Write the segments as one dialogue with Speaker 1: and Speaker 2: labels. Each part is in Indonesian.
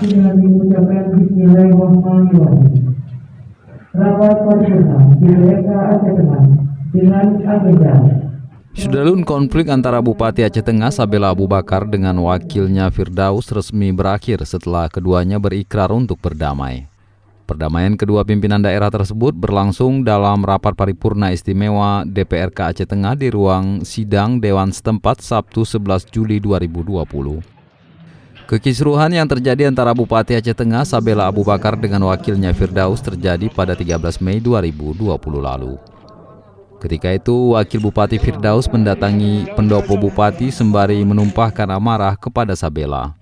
Speaker 1: dengan mengucapkan Bismillahirrahmanirrahim. Rapat paripurna DPRK Aceh Tengah dengan agenda
Speaker 2: Sudarlun, konflik antara Bupati Aceh Tengah Sabela Abu Bakar dengan wakilnya Firdaus resmi berakhir setelah keduanya berikrar untuk berdamai. Perdamaian kedua pimpinan daerah tersebut berlangsung dalam rapat paripurna istimewa DPRK Aceh Tengah di ruang sidang Dewan setempat Sabtu 11 Juli 2020. Kekisruhan yang terjadi antara Bupati Aceh Tengah Sabela Abu Bakar dengan wakilnya Firdaus terjadi pada 13 Mei 2020 lalu. Ketika itu, Wakil Bupati Firdaus mendatangi pendopo Bupati sembari menumpahkan amarah kepada Sabela.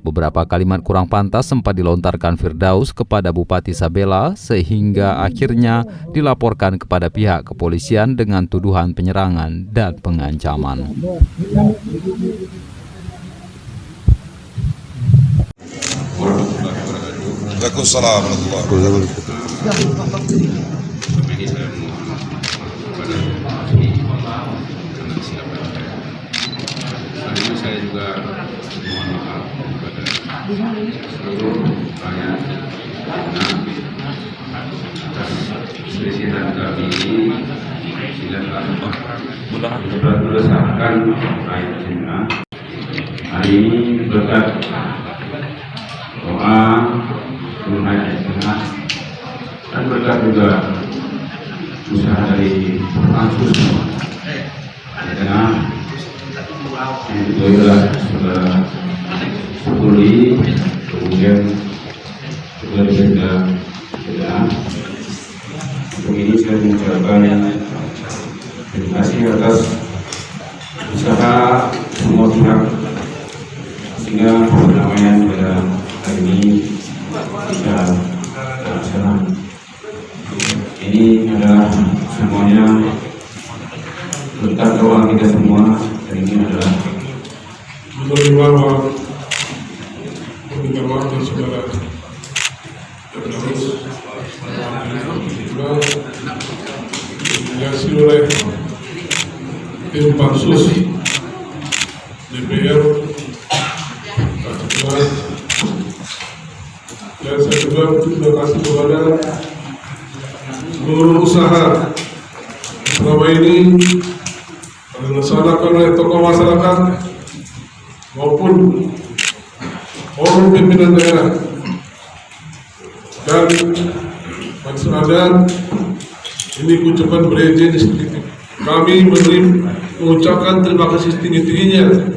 Speaker 2: Beberapa kalimat kurang pantas sempat dilontarkan Firdaus kepada Bupati Sabela sehingga akhirnya dilaporkan kepada pihak kepolisian dengan tuduhan penyerangan dan pengancaman.
Speaker 3: Waalaikumsalam warahmatullahi wabarakatuh.
Speaker 4: Saya juga mohon maaf kepada seluruh rakyat atas perselisihan kami ini dan berdasarkan rakyat Cina. Hari ini berkat doa seluruh rakyat Cina dan berkat juga usaha dari pansus Tengah yang kedua adalah saudara Sukuli, kemudian juga Benda. Untuk ini saya mengucapkan terima kasih atas usaha semua pihak sehingga perdamaian pada hari ini bisa terlaksana. Ini adalah semuanya berkat doa kita semua. Ini adalah
Speaker 5: menerima maaf, meminta maaf dari saudara Firdaus diinisiasi oleh tim pansus DPR Aceh Tengah, dan saya juga terima kasih kepada seluruh usaha selama ini dilaksanakan oleh tokoh masyarakat maupun forum pimpinan daerah dan maksud adat. Ini ucapan berizin kami mengucapkan terima kasih setinggi-tingginya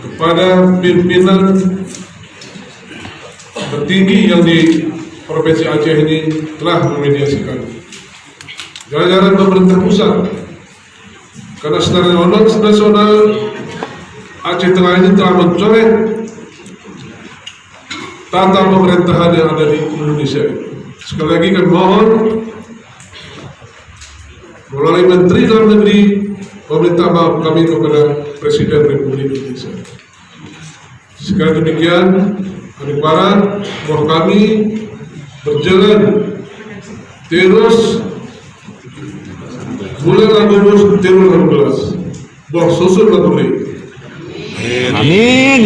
Speaker 5: kepada pimpinan tertinggi yang di Provinsi Aceh ini telah memediasikan jajaran pemerintah pusat. Karena secara nasional Aceh Tengah ini telah mencoret tata pemerintahan yang ada di Indonesia. Sekali lagi kami mohon melalui Menteri Dalam Negeri meminta maaf kami kepada Presiden Republik Indonesia. Sekali demikian, adik para bahwa kami berjalan terus bulan Agustus 2018 buah susun Menteri.
Speaker 6: Amin.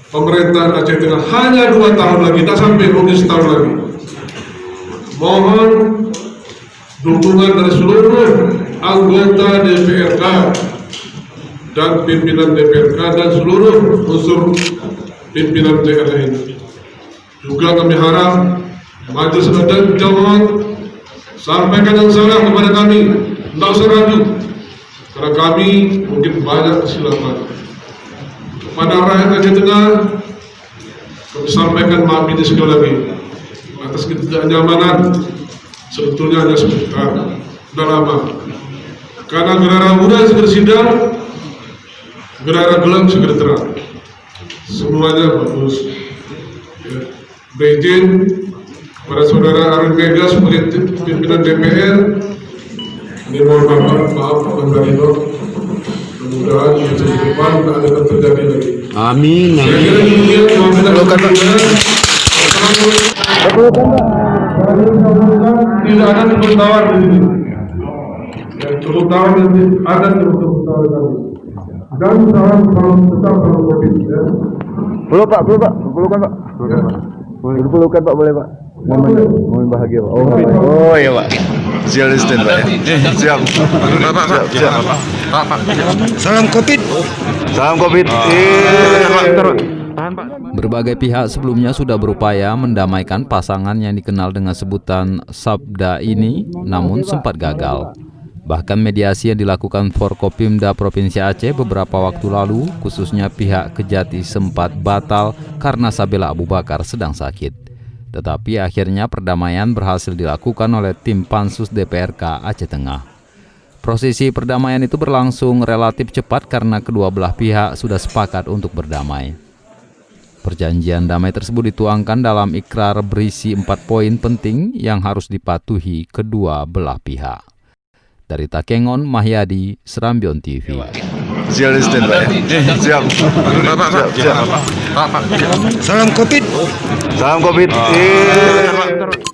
Speaker 5: Pemerintahan Aceh Tengah hanya 2 tahun lagi, tak sampai mungkin setahun lagi. Mohon dukungan dari seluruh anggota DPRK dan pimpinan DPRK dan seluruh unsur pimpinan daerah ini. Juga kami harap Majelis Adat Jawa sampaikan yang salah kepada kami, tidak usah ragu, karena kami mungkin banyak kesilapan. Kepada rakyat Aceh Tengah, kami sampaikan maaf ini sekali lagi atas ketidaknyamanan. Sebetulnya hanya sebentar, sudah lama. Karena gerhana bulan segera sidang, gerhana gelap segera terang. Semuanya bagus. Ya. Berizin pada saudara Arun Mega sebagai pimpinan DPR, ini mohon maaf Pak Barino. Mudah-mudahan di depan tidak ada terjadi lagi.
Speaker 6: Amin.
Speaker 5: Saya kira demikian. Tidak ada tepuk tawar di sini. Tepuk tawar nanti ada tepuk tawar tadi. Dan salam tetap Covid.
Speaker 6: Peluk Pak, pelukan Pak. Pelukan Pak, boleh Pak. Momen bahagia Pak. Oh iya Pak. Siap stand Pak ya. Siap.
Speaker 3: Pak. Salam Covid.
Speaker 6: Salam Covid.
Speaker 2: Berbagai pihak sebelumnya sudah berupaya mendamaikan pasangan yang dikenal dengan sebutan Sabda ini, namun sempat gagal. Bahkan mediasi yang dilakukan Forkopimda Provinsi Aceh beberapa waktu lalu, khususnya pihak Kejati, sempat batal karena Sabila Abu Bakar sedang sakit. Tetapi akhirnya perdamaian berhasil dilakukan oleh tim Pansus DPRK Aceh Tengah. Prosesi perdamaian itu berlangsung relatif cepat karena kedua belah pihak sudah sepakat untuk berdamai. Perjanjian damai tersebut dituangkan dalam ikrar berisi 4 poin penting yang harus dipatuhi kedua belah pihak. Dari Takengon, Mahyadi, Serambion TV.
Speaker 6: Siap stand Pak ya. Siap.
Speaker 3: Pak. Salam Covid.
Speaker 6: Salam Covid.